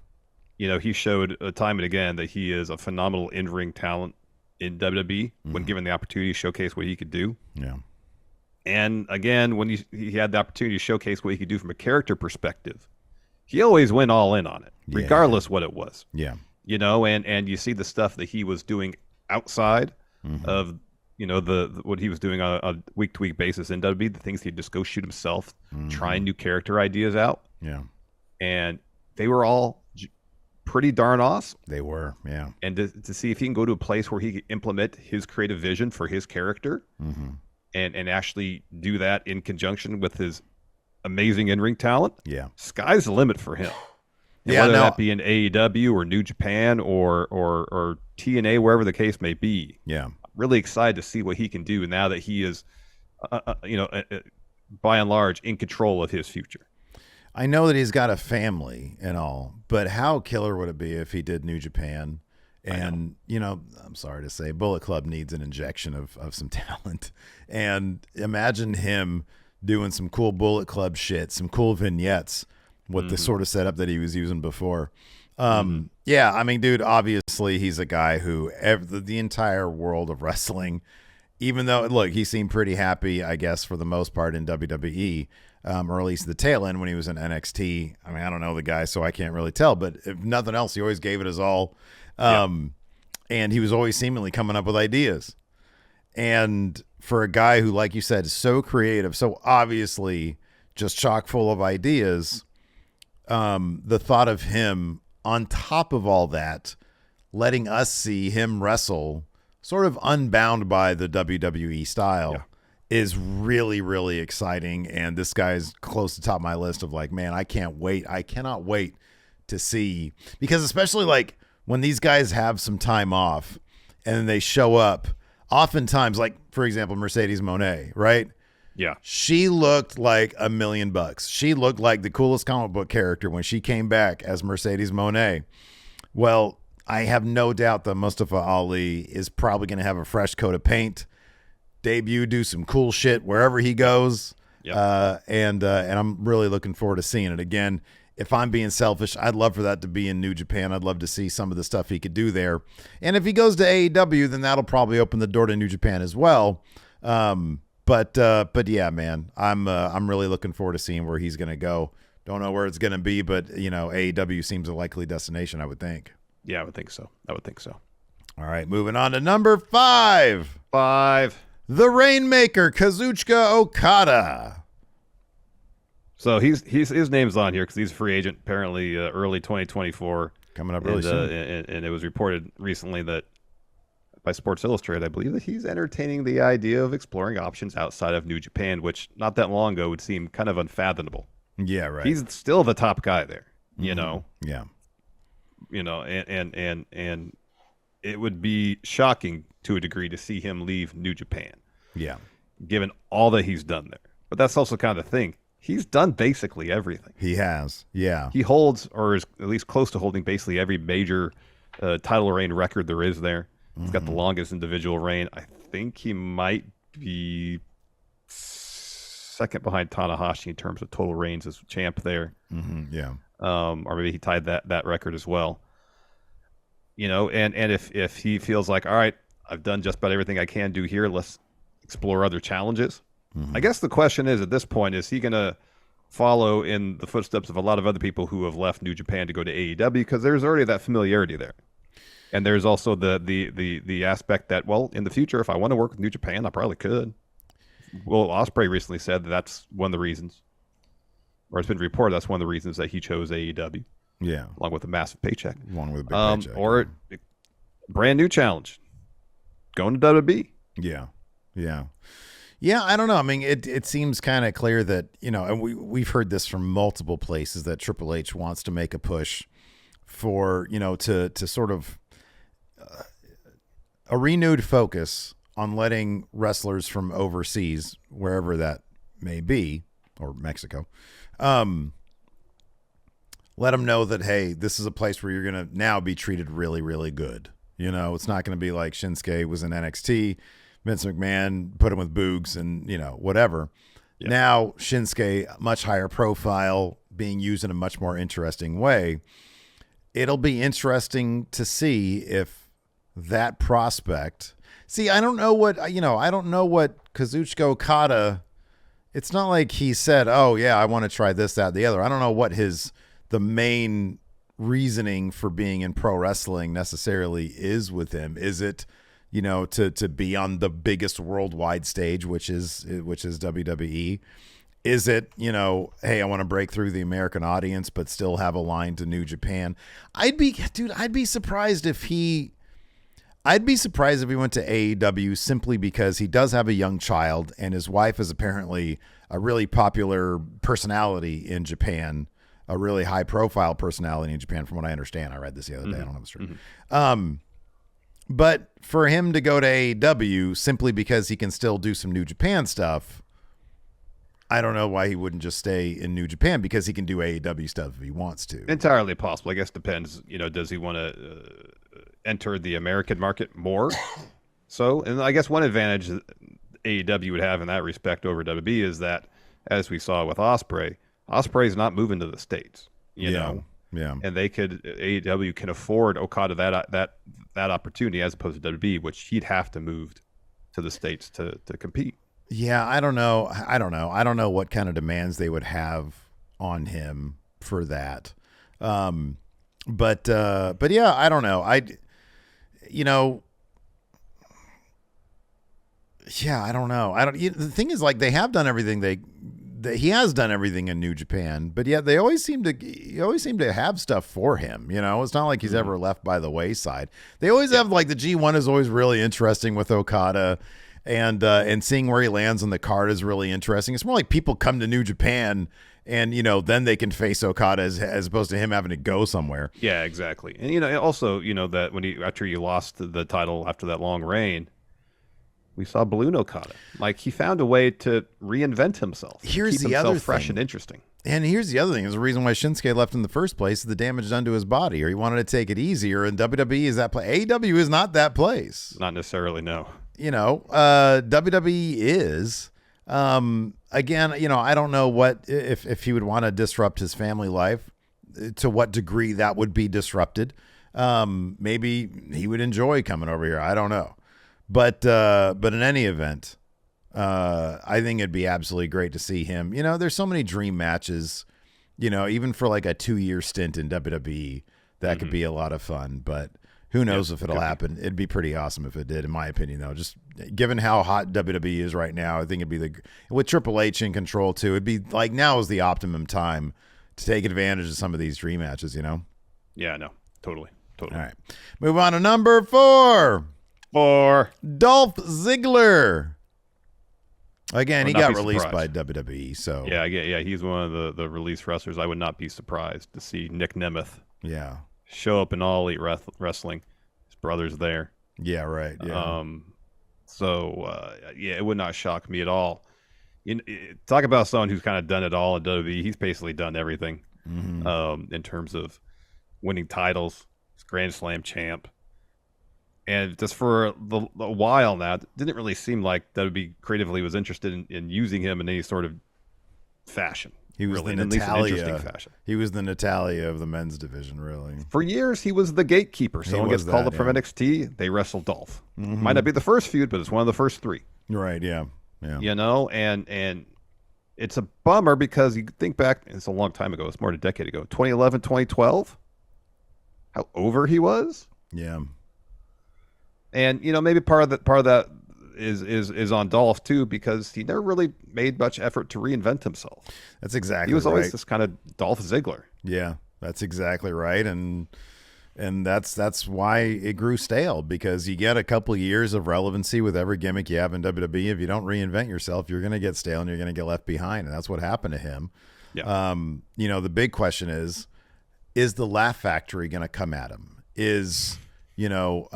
You know, he showed time and again that he is a phenomenal in-ring talent in WWE when given the opportunity to showcase what he could do. Yeah. And again, when he had the opportunity to showcase what he could do from a character perspective, he always went all in on it, regardless what it was. Yeah. You know, and you see the stuff that he was doing outside of, you know, the what he was doing on a week-to-week basis in WWE, the things he'd just go shoot himself, trying new character ideas out. Yeah. And they were all pretty darn awesome. They were, yeah. And to see if he can go to a place where he can implement his creative vision for his character and actually do that in conjunction with his amazing in-ring talent, sky's the limit for him. And whether that be in AEW or New Japan or TNA, wherever the case may be. Yeah. I'm really excited to see what he can do now that he is, by and large, in control of his future. I know that he's got a family and all, but how killer would it be if he did New Japan? And, you know, I'm sorry to say, Bullet Club needs an injection of some talent. And imagine him doing some cool Bullet Club shit, some cool vignettes with the sort of setup that he was using before. Yeah, I mean, dude, obviously he's a guy who the entire world of wrestling, even though, look, he seemed pretty happy, I guess, for the most part in WWE, or at least the tail end when he was in NXT. I mean, I don't know the guy, so I can't really tell. But if nothing else, he always gave it his all. And he was always seemingly coming up with ideas. And for a guy who, like you said, is so creative, so obviously just chock full of ideas, the thought of him on top of all that, letting us see him wrestle sort of unbound by the WWE style is really, really exciting. And this guy's close to the top of my list of like, man, I can't wait. I cannot wait to see, because especially like when these guys have some time off and then they show up, oftentimes, like for example, Mercedes Moné, right? Yeah. She looked like $1 million. She looked like the coolest comic book character when she came back as Mercedes Moné. Well, I have no doubt that Mustafa Ali is probably going to have a fresh coat of paint, debut, do some cool shit wherever he goes. And I'm really looking forward to seeing it. Again, if I'm being selfish, I'd love for that to be in New Japan. I'd love to see some of the stuff he could do there. And if he goes to AEW, then that'll probably open the door to New Japan as well. But yeah, man, I'm really looking forward to seeing where he's going to go. Don't know where it's going to be, but you know, AEW seems a likely destination, I would think. Yeah, I would think so. All right, moving on to number 5. The Rainmaker, Kazuchika Okada. So his name's on here because he's a free agent apparently early 2024. Coming up really soon. And it was reported recently that by Sports Illustrated, I believe that he's entertaining the idea of exploring options outside of New Japan, which not that long ago would seem kind of unfathomable. Yeah, right. He's still the top guy there, you know. Yeah. You know, and it would be shocking to a degree to see him leave New Japan. Yeah. Given all that he's done there. But that's also kind of the thing. He's done basically everything. He has. Yeah. He holds, or is at least close to holding, basically every major title reign record there is there. He's got the longest individual reign. I think he might be second behind Tanahashi in terms of total reigns as champ there. Yeah. Or maybe he tied that record as well. and if he feels like, all right, I've done just about everything I can do here, let's explore other challenges. I Mm-hmm. guess the question is, at this point, is he going to follow in the footsteps of a lot of other people who have left New Japan to go to AEW, because there's already that familiarity there. And there's also the aspect that, well, in the future, if I want to work with New Japan, I probably could. Well, Ospreay recently said that that's one of the reasons, or it's been reported that's one of the reasons that he chose AEW, Yeah, along with a massive paycheck. along with a big paycheck. Or brand new challenge, going to WWE. Yeah, yeah, yeah. I don't know. I mean, it seems kind of clear that and we've heard this from multiple places that Triple H wants to make a push for to sort of a renewed focus on letting wrestlers from overseas, wherever that may be, or Mexico, let them know that, hey, this is a place where you're going to now be treated really, really good. It's not going to be like Shinsuke was in NXT, Vince McMahon put him with Boogs and, whatever. Yeah. Now, Shinsuke, much higher profile, being used in a much more interesting way. It'll be interesting to see if that prospect. See, I don't know what Kazuchika Okada. It's not like he said, "Oh yeah, I want to try this, that, the other." I don't know what the main reasoning for being in pro wrestling necessarily is with him. Is it, to be on the biggest worldwide stage, which is WWE? Is it, hey, I want to break through the American audience, but still have a line to New Japan? I'd be surprised if he went to AEW simply because he does have a young child and his wife is apparently a really popular personality in Japan, a really high profile personality in Japan, from what I understand. I read this the other day. I don't know if it's true. But for him to go to AEW simply because he can still do some New Japan stuff, I don't know why he wouldn't just stay in New Japan, because he can do AEW stuff if he wants to. Entirely possible. I guess depends. Does he want to enter the American market more? So, and I guess one advantage AEW would have in that respect over WB is that, as we saw with Ospreay's not moving to the States. Yeah. And AEW can afford Okada that opportunity, as opposed to WB, which he'd have to move to the States to compete. Yeah, I don't know. I don't know what kind of demands they would have on him for that. But yeah, I don't know. Yeah, I don't know. The thing is, like, they have done everything he has done everything in New Japan, but yet he always seem to have stuff for him. It's not like he's ever left by the wayside. They always have, like, the G1 is always really interesting with Okada. And seeing where he lands on the card is really interesting. It's more like people come to New Japan and, then they can face Okada as opposed to him having to go somewhere. Yeah, exactly. And, also, that after he lost the title after that long reign, we saw Balloon Okada. Like, he found a way to reinvent himself. Here's keep the himself other fresh thing. and interesting. And here's the other thing: is the reason why Shinsuke left in the first place is the damage done to his body, or he wanted to take it easier. And WWE is that place. AEW is not that place. Not necessarily, no. WWE is. Again, I don't know what if he would want to disrupt his family life, to what degree that would be disrupted. Maybe he would enjoy coming over here. I don't know. But in any event, I think it'd be absolutely great to see him. There's so many dream matches, even for like a 2-year stint in WWE, that could be a lot of fun. But who knows if it'll happen. It'd be pretty awesome if it did, in my opinion, though. Just given how hot WWE is right now, I think it'd be with Triple H in control too. It'd be like, now is the optimum time to take advantage of some of these dream matches, Yeah, no, totally. All right. Move on to number 4. Dolph Ziggler. Again, he got released by WWE. So yeah, he's one of the released wrestlers. I would not be surprised to see Nick Nemeth show up in All Elite Wrestling. His brother's there. Yeah, right. Yeah. It would not shock me at all. Talk about someone who's kind of done it all in WWE. He's basically done everything. In terms of winning titles, Grand Slam champ. And just for a while now, it didn't really seem like WWE creatively was interested in using him in any sort of fashion. He was really, the in at least an interesting Natalia. fashion. He was the Natalia of the men's division, really. For years, he was the gatekeeper. Someone gets called up from NXT, they wrestle Dolph. Might not be the first feud, but it's one of the first 3. Right, yeah. Yeah. You know, and it's a bummer because you think back, it's a long time ago, it's more than a decade ago, 2011, 2012, how over he was. Yeah. And, you know, maybe part of that is on Dolph too, because he never really made much effort to reinvent himself. That's exactly right. He was always this kind of Dolph Ziggler. Yeah, that's exactly right. And that's why it grew stale, because you get a couple of years of relevancy with every gimmick you have in WWE. If you don't reinvent yourself, you're going to get stale and you're going to get left behind. And that's what happened to him. Yeah. You know, the big question is the Laugh Factory going to come at him? Is, you know,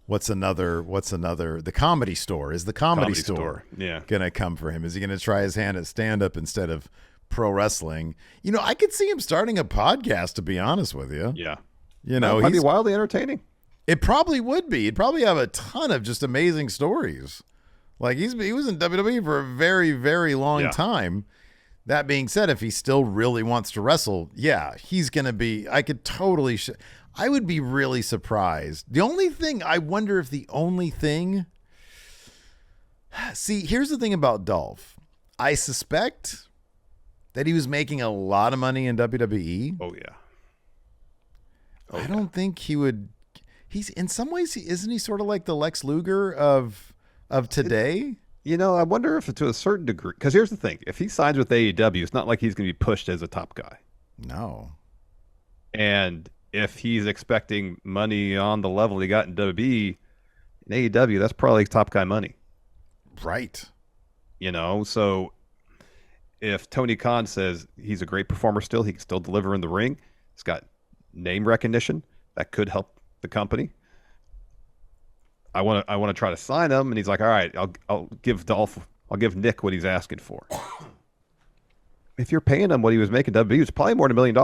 what's another, the Comedy Store? Is the Comedy Store going to come for him? Is he going to try his hand at stand-up instead of pro wrestling? You know, I could see him starting a podcast, to be honest with you. Yeah. You know, he'd be wildly entertaining. It probably would be. He'd probably have a ton of just amazing stories. Like he was in WWE for a very, very long time. That being said, if he still really wants to wrestle, yeah, he's going to be, I could totally, I would be really surprised. The only thing, I wonder if see, here's the thing about Dolph. I suspect that he was making a lot of money in WWE. Oh, yeah. I don't think he would. He's in some ways, isn't he sort of like the Lex Luger of today? You know, I wonder if to a certain degree, because here's the thing: if he signs with AEW, it's not like he's going to be pushed as a top guy. No. And if he's expecting money on the level he got in WWE, in AEW, that's probably top guy money. Right. You know, so if Tony Khan says he's a great performer still, he can still deliver in the ring, he's got name recognition, that could help the company. I want to try to sign him, and he's like, all right, I'll give Nick what he's asking for. If you're paying him what he was making WWE, it's probably more than $1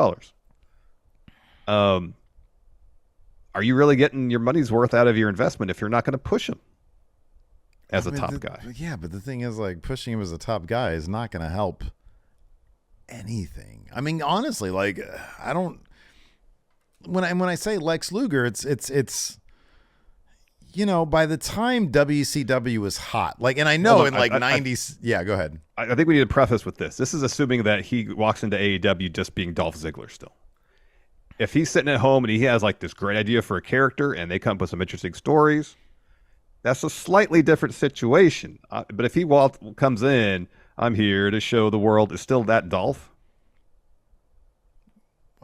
million. Are you really getting your money's worth out of your investment if you're not going to push him as a top guy? Yeah, but the thing is, like, pushing him as a top guy is not going to help anything. I mean, honestly, like, I don't. When I say Lex Luger, it's you know, by the time WCW was hot, like, and I know in like 90s. Yeah, go ahead. I think we need to preface with this. This is assuming that he walks into AEW just being Dolph Ziggler still. If he's sitting at home and he has like this great idea for a character and they come up with some interesting stories, that's a slightly different situation. But if he comes in, I'm here to show the world, is still that Dolph?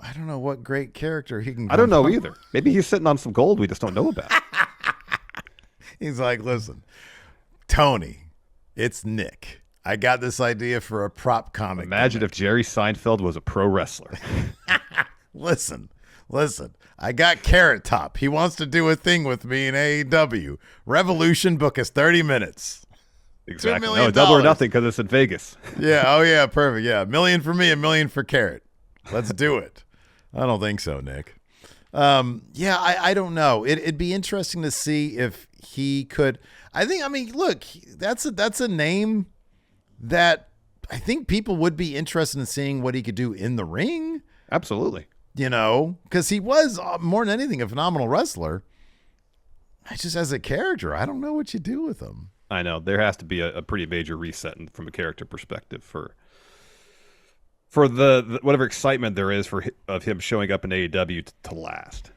I don't know what great character he can. I don't know either. Maybe he's sitting on some gold we just don't know about. He's like, listen, Tony, it's Nick. I got this idea for a prop comic. Imagine if Jerry Seinfeld was a pro wrestler. Listen. I got Carrot Top. He wants to do a thing with me in AEW. Revolution, book us 30 minutes. Exactly. No, double or nothing because it's in Vegas. Yeah. Oh, yeah. Perfect. Yeah. $1 million for me, $1 million for Carrot. Let's do it. I don't think so, Nick. Yeah, I don't know. It'd be interesting to see if he could. I mean, look, that's a name that I think people would be interested in seeing what he could do in the ring. Absolutely. You know, because he was more than anything a phenomenal wrestler. Just as a character, I don't know what you do with him. I know there has to be a pretty major reset from a character perspective for the whatever excitement there is of him showing up in AEW to last.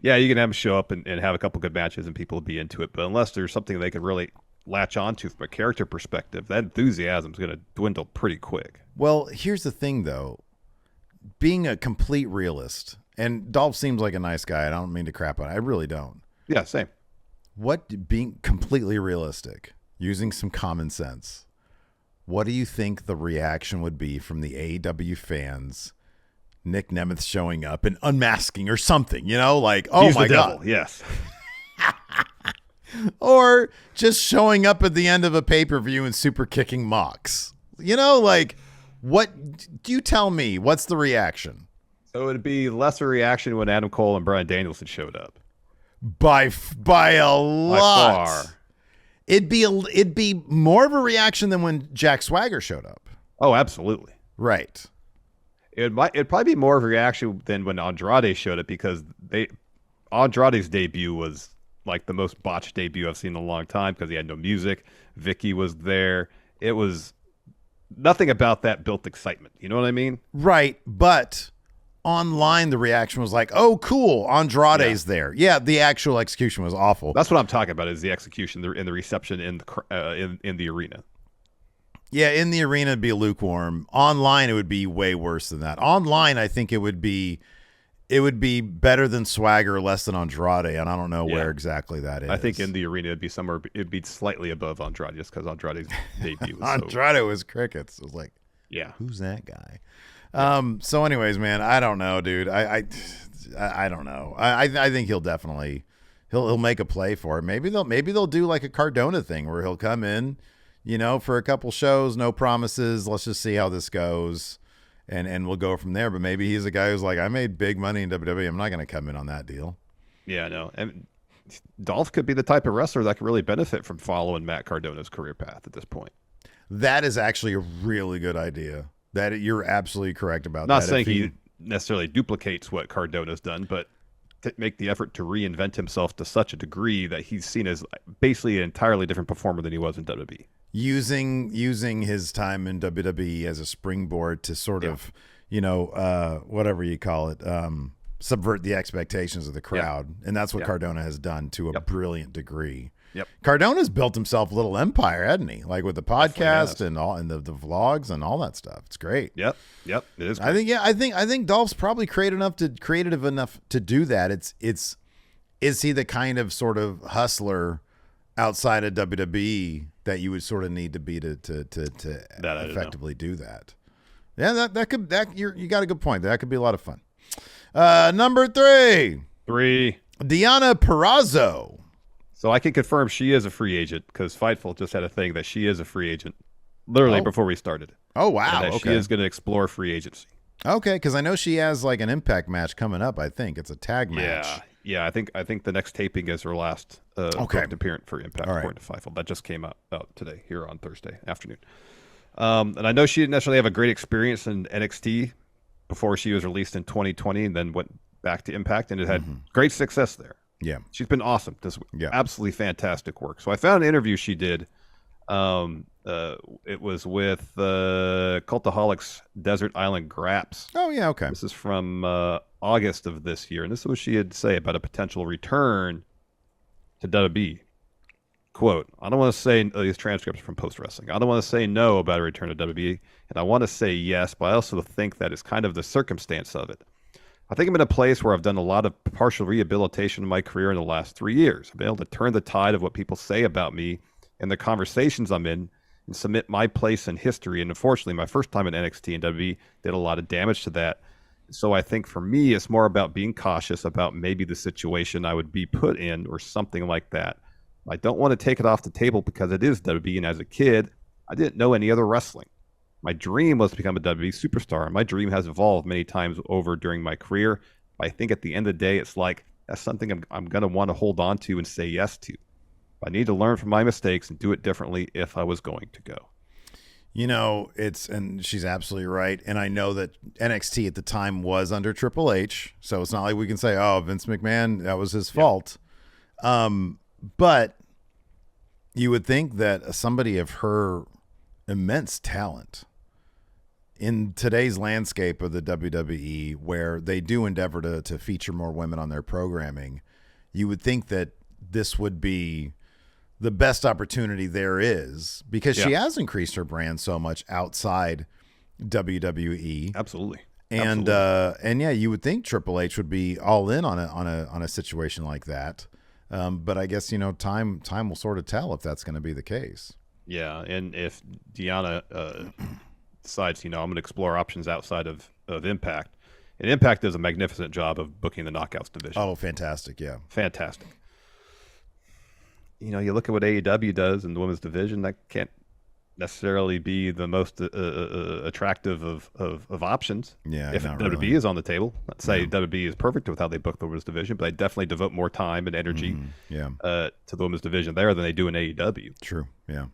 Yeah, you can have him show up and have a couple good matches and people will be into it, but unless there's something they can really latch onto from a character perspective, that enthusiasm is going to dwindle pretty quick. Well, here's the thing, though. Being a complete realist, and Dolph seems like a nice guy. I don't mean to crap on it. I really don't. Yeah, same. Being completely realistic, using some common sense, what do you think the reaction would be from the AEW fans? Nick Nemeth showing up and unmasking or something, you know, like, oh, he's my the God. devil. Yes. Or just showing up at the end of a pay-per-view and super kicking Mox. You know, like, what do you tell me? What's the reaction? So it would be lesser reaction when Adam Cole and Bryan Danielson showed up. By a lot. By far. It'd be more of a reaction than when Jack Swagger showed up. Oh, absolutely. Right. It'd probably be more of a reaction than when Andrade showed it, because Andrade's debut was like the most botched debut I've seen in a long time because he had no music. Vicky was there. It was nothing about that built excitement. You know what I mean? Right. But online, the reaction was like, oh, cool. Andrade's there. Yeah. The actual execution was awful. That's what I'm talking about, is the execution and the reception in the arena. Yeah. In the arena, it'd be lukewarm. Online, it would be way worse than that. Online, I think it would be better than Swagger, less than Andrade, and I don't know where exactly that is. I think in the arena it'd be slightly above Andrade, just because Andrade's debut was Andrade was crickets. It was like, who's that guy? So anyways, man, I don't know, dude. I don't know. I think he'll definitely he'll make a play for it. Maybe they'll do like a Cardona thing where he'll come in, for a couple shows, no promises. Let's just see how this goes. And we'll go from there. But maybe he's a guy who's like, I made big money in WWE. I'm not going to come in on that deal. Yeah, no. And Dolph could be the type of wrestler that could really benefit from following Matt Cardona's career path at this point. That is actually a really good idea. That you're absolutely correct about. Not saying he necessarily duplicates what Cardona's done, but to make the effort to reinvent himself to such a degree that he's seen as basically an entirely different performer than he was in WWE. Using his time in WWE as a springboard to sort of, whatever you call it, subvert the expectations of the crowd. And that's what Cardona has done to a brilliant degree. Yep. Cardona's built himself a little empire, hasn't he? Like with the podcast and all, and the vlogs and all that stuff. It's great. Yep. It is great. I think Dolph's probably creative enough to do that. Is he the kind of sort of hustler outside of WWE that you would sort of need to be to effectively do that? Yeah, you got a good point. That could be a lot of fun. Number 3. Deonna Purrazzo. So I can confirm she is a free agent, because Fightful just had a thing that she is a free agent literally before we started. Oh, wow. Okay. She is going to explore free agency. Okay, because I know she has like an Impact match coming up. I think it's a tag match. Yeah. I think the next taping is her last appearance for Impact, according to Fightful. That just came out today, here on Thursday afternoon. And I know she didn't necessarily have a great experience in NXT before she was released in 2020, and then went back to Impact, and it had great success there. Yeah, she's been awesome. Absolutely fantastic work. So I found an interview she did. It was with Cultaholics Desert Island Graps. Oh yeah, okay. This is from August of this year, and this is what she had to say about a potential return to WWE. Quote, I don't want to say, these transcripts from Post Wrestling, I don't want to say no about a return to WWE, and I want to say yes, but I also think that it's kind of the circumstance of it. I think I'm in a place where I've done a lot of partial rehabilitation in my career in the last 3 years. I've been able to turn the tide of what people say about me and the conversations I'm in and submit my place in history. And unfortunately, my first time in NXT and WWE did a lot of damage to that. So I think for me, it's more about being cautious about maybe the situation I would be put in or something like that. I don't want to take it off the table because it is WWE. And as a kid, I didn't know any other wrestling. My dream was to become a WWE superstar, and my dream has evolved many times over during my career. But I think at the end of the day, it's like that's something I'm going to want to hold on to and say yes to. I need to learn from my mistakes and do it differently if I was going to go. And she's absolutely right. And I know that NXT at the time was under Triple H, so it's not like we can say, oh, Vince McMahon, that was his fault. But you would think that somebody of her immense talent in today's landscape of the WWE, where they do endeavor to feature more women on their programming, you would think that this would be the best opportunity there is, because she has increased her brand so much outside WWE. Absolutely. And yeah, you would think Triple H would be all in on a situation like that. But I guess, time will sort of tell if that's going to be the case. Yeah, and if Deonna decides, I'm going to explore options outside of Impact, and Impact does a magnificent job of booking the Knockouts division. Oh, fantastic, yeah. Fantastic. You look at what AEW does in the women's division, that can't necessarily be the most attractive of options. Yeah, if WWE really is on the table. Let's say WWE is perfect with how they book the women's division, but they definitely devote more time and energy to the women's division there than they do in AEW. True, yeah.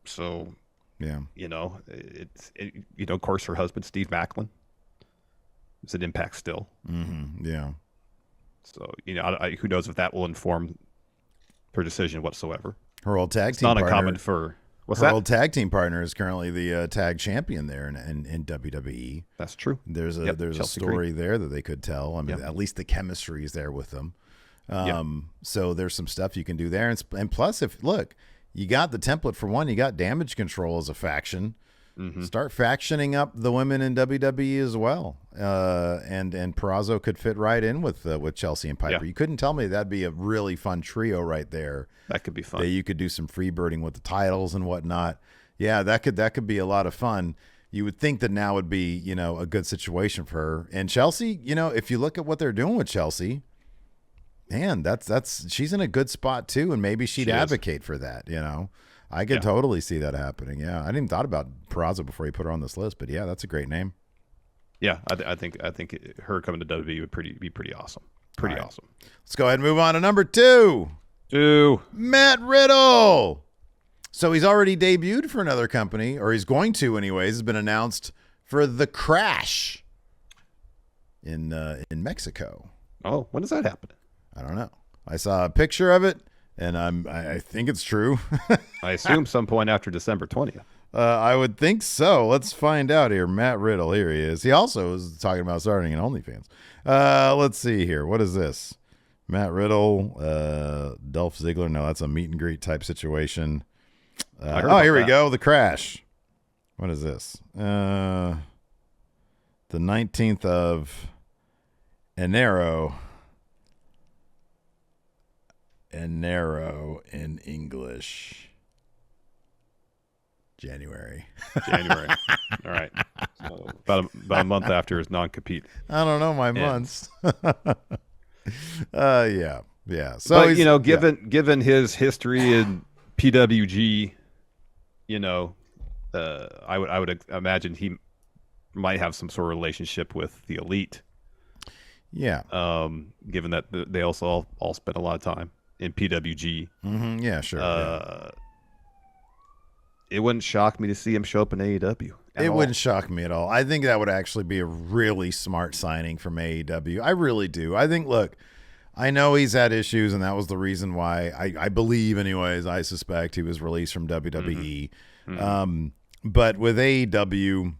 So Yeah. Of course, her husband, Steve Macklin, is an Impact still. Mm-hmm. Yeah. So, who knows if that will inform her decision whatsoever. Her old tag It's team not partner. uncommon for what's her that? old tag team partner is currently the tag champion there in WWE. That's true. There's a Chelsea story Green. there that they could tell. I mean, at least the chemistry is there with them. So there's some stuff you can do there. And plus, you got the template for one. You got Damage Control as a faction. Mm-hmm. Start factioning up the women in WWE as well. And Purrazzo could fit right in with Chelsea and Piper. Yeah. You couldn't tell me that'd be a really fun trio right there. That could be fun. That you could do some freebirding with the titles and whatnot. Yeah, that could be a lot of fun. You would think that now would be, a good situation for her. And Chelsea, if you look at what they're doing with Chelsea, man, she's in a good spot too, and maybe she'd advocate for that. I could totally see that happening. Yeah, I didn't even thought about Purrazzo before you put her on this list, but yeah, that's a great name. Yeah, I think her coming to WWE would be pretty awesome. Pretty awesome. Let's go ahead and move on to number 2. Matt Riddle. So he's already debuted for another company, or he's going to anyways. Has been announced for The Crash in Mexico. Oh, when does that happen? I don't know. I saw a picture of it, and I think it's true. I assume some point after December 20th. I would think so. Let's find out here. Matt Riddle, here he is. He also was talking about starting an OnlyFans. Let's see here. What is this? Matt Riddle, Dolph Ziggler. No, that's a meet and greet type situation. Here we go. The Crash. What is this? The 19th of Enero. Enero in English. January. All right. So about a month after his non-compete. I don't know my months. Yeah. So given his history in PWG, I would imagine he might have some sort of relationship with the Elite. Yeah. Given that they also all spent a lot of time in PWG. Mm-hmm. Yeah, sure. It wouldn't shock me to see him show up in AEW. It wouldn't shock me at all. I think that would actually be a really smart signing from AEW. I really do. I think, look, I know he's had issues, and that was the reason why I believe, anyways, I suspect he was released from WWE. Mm-hmm. But with AEW,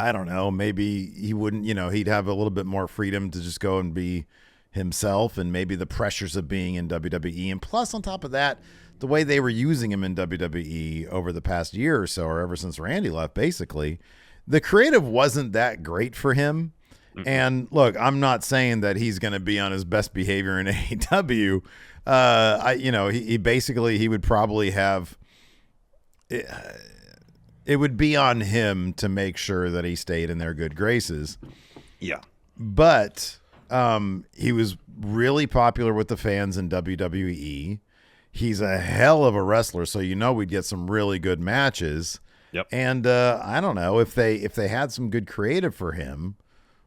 I don't know, maybe he wouldn't, he'd have a little bit more freedom to just go and be himself, and maybe the pressures of being in WWE. And plus, on top of that, the way they were using him in WWE over the past year or so, or ever since Randy left, basically, the creative wasn't that great for him. Mm-hmm. And look, I'm not saying that he's going to be on his best behavior in AEW. He would probably have. It would be on him to make sure that he stayed in their good graces. Yeah, but he was really popular with the fans in WWE. He's a hell of a wrestler, so we'd get some really good matches. Yep. And I don't know if they had some good creative for him,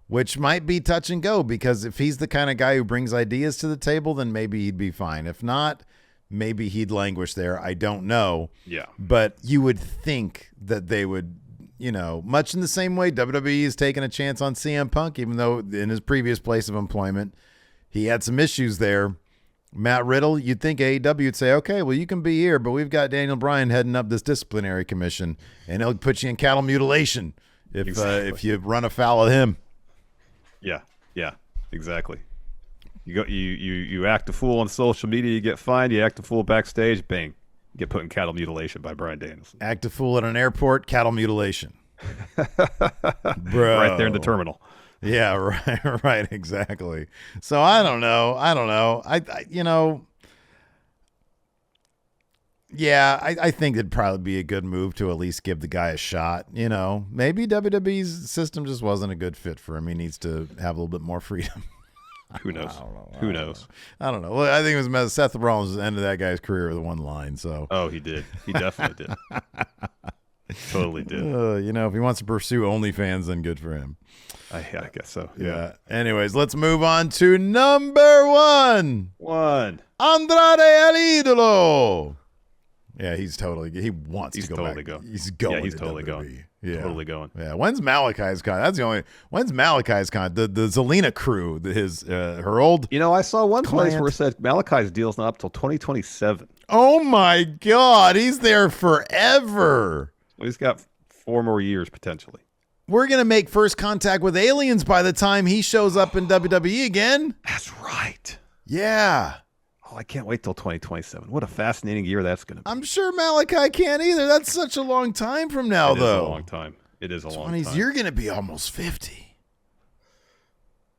which might be touch and go, because if he's the kind of guy who brings ideas to the table, then maybe he'd be fine. If not, maybe he'd languish there. I don't know. Yeah. But you would think that they would, much in the same way WWE has taken a chance on CM Punk, even though in his previous place of employment, he had some issues there. Matt Riddle, you'd think AEW would say, okay, well, you can be here, but we've got Daniel Bryan heading up this disciplinary commission, and he'll put you in cattle mutilation if you run afoul of him. Yeah, exactly. You act a fool on social media, you get fined. You act a fool backstage, bang, you get put in cattle mutilation by Bryan Danielson. Act a fool at an airport, cattle mutilation. Bro. Right there in the terminal. Yeah, right, exactly. So I don't know. I think it'd probably be a good move to at least give the guy a shot. Maybe WWE's system just wasn't a good fit for him. He needs to have a little bit more freedom. Who knows? Who knows? I don't know. Well, I think it was Seth Rollins ended that guy's career with one line. So. Oh, he did. He definitely did. Totally did. If he wants to pursue OnlyFans, then good for him. I guess so. Yeah. Anyways, let's move on to number 1. Andrade El Idolo. Yeah, he wants to go totally back. Going. He's going. Yeah, he's to totally WWE. going. Yeah, totally going. Yeah. When's Malachi's con? When's Malachi's con? The Zelina crew, her old. I saw one client. place where it said Malachi's deal's not up till 2027. Oh my God, he's there forever. He's got 4 more years potentially. We're gonna make first contact with aliens by the time he shows up in WWE again. That's right. Yeah. Oh, I can't wait till 2027. What a fascinating year that's going to be. I'm sure Malachi can't either. That's such a long time from now, though. It is a long time. It is a long time. You're going to be almost 50.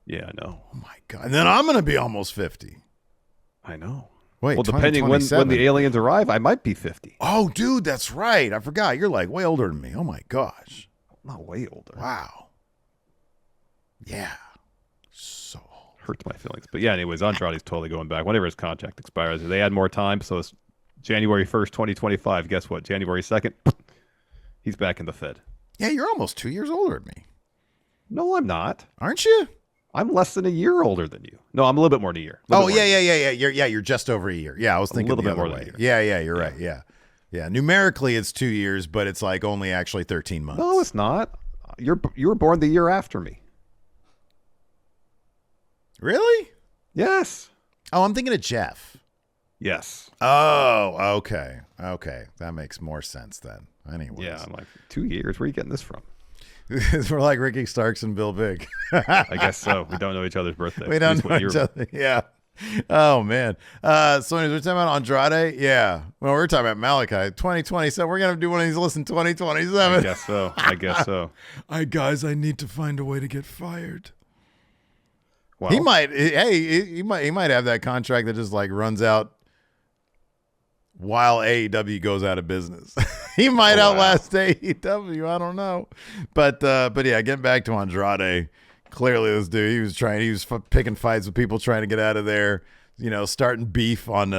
Yeah, I know. Oh, my God. And then I'm going to be almost 50. I know. Wait, well, depending when the aliens arrive, I might be 50. Oh, dude, that's right. I forgot. You're like way older than me. Oh, my gosh. I'm not way older. Wow. Yeah. So hurts my feelings. But yeah, anyways, Andrade's totally going back. Whenever his contract expires, they add more time, so it's January 1st, 2025. Guess what? January 2nd, he's back in the Fed. Yeah, you're almost 2 years older than me. No, I'm not. Aren't you? I'm less than a year older than you. No, I'm a little bit more than a year. Oh, yeah. You're just over a year. Yeah, I was thinking a little the bit more other way. than a year. Yeah, you're right. Yeah. Numerically, it's 2 years, but it's like only actually 13 months. No, it's not. You were born the year after me. Really? Yes. Oh, I'm thinking of Jeff. Yes. Oh, okay. That makes more sense then. Anyways. Yeah, I'm like, 2 years? Where are you getting this from? We're like Ricky Starks and Bill Big. I guess so. We don't know each other's birthday. We don't know each other. Yeah. Oh, man. So anyways, we're talking about Andrade? Yeah. Well, we're talking about Malachi. 2027. We're going to do one of these lists in 2027. I guess so. Guys, I need to find a way to get fired. Well, he might have that contract that just like runs out while AEW goes out of business. He might outlast AEW. I don't know, but yeah, getting back to Andrade. Clearly, this dude he was picking fights with people trying to get out of there. Starting beef on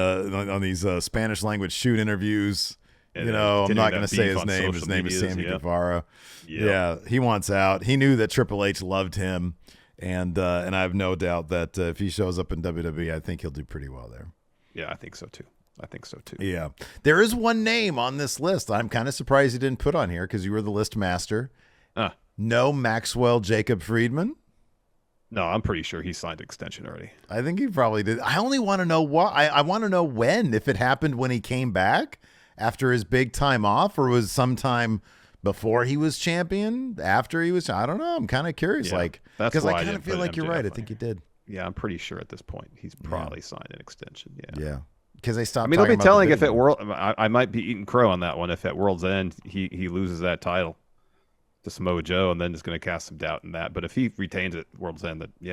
these Spanish language shoot interviews. I'm not going to say his name. His name is Sammy Guevara. Yeah, he wants out. He knew that Triple H loved him. And I have no doubt that if he shows up in WWE, I think he'll do pretty well there. Yeah, I think so too. Yeah. There is one name on this list I'm kind of surprised you didn't put on here because you were the list master. No Maxwell Jacob Friedman? No, I'm pretty sure he signed an extension already. I think he probably did. I only want to know why. I want to know when, if it happened when he came back after his big time off or was sometime before he was champion, after he was, I don't know. I'm kind of curious. Yeah, because I kind of feel like you're right. I think you did. Yeah, I'm pretty sure at this point he's probably signed an extension. Yeah. Because they stopped. I mean, they'll be telling if at World. I might be eating crow on that one. If at World's End he loses that title to Samoa Joe, and then it's going to cast some doubt in that. But if he retains it at World's End, he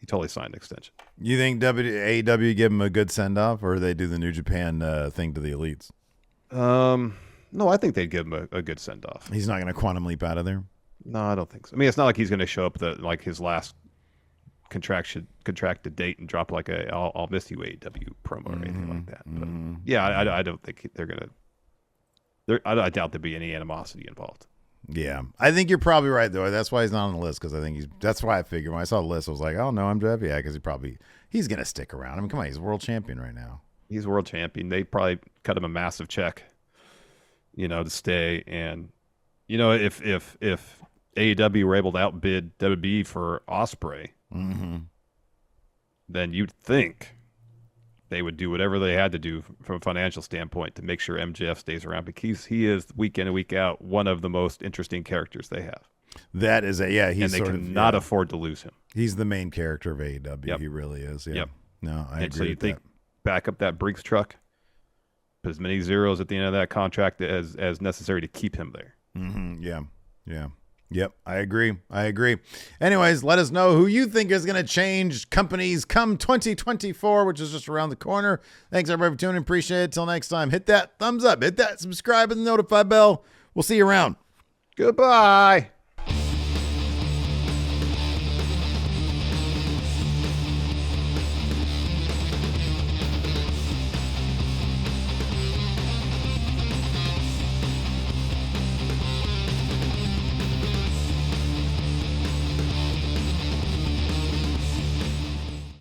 totally signed an extension. You think AEW give him a good send off, or they do the New Japan thing to the elites? No, I think they'd give him a good send off. He's not going to quantum leap out of there. No, I don't think so. I mean, it's not like he's going to show up his last contracted date and drop like I'll miss you AEW promo or anything like that. But I don't think they're gonna. I doubt there'd be any animosity involved. Yeah, I think you're probably right though. That's why he's not on the list because I think that's why I figured when I saw the list I was like, oh no, I'm Jeff. Yeah, because he's gonna stick around. I mean, come on, he's a world champion right now. He's world champion. They probably cut him a massive check, to stay. And if AEW were able to outbid WWE for Ospreay. Mm-hmm. Then you'd think they would do whatever they had to do from a financial standpoint to make sure MJF stays around because he is week in and week out one of the most interesting characters they have. That is he's and they cannot afford to lose him. He's the main character of AEW. Yep. He really is. Yeah. Yep. No, I agree. So you think back up that Briggs truck, put as many zeros at the end of that contract as necessary to keep him there. Mm-hmm. Yeah. Yep, I agree. Anyways, let us know who you think is going to change companies come 2024, which is just around the corner. Thanks, everybody, for tuning. Appreciate it. Till next time, hit that thumbs up, hit that subscribe, and the notify bell. We'll see you around. Goodbye.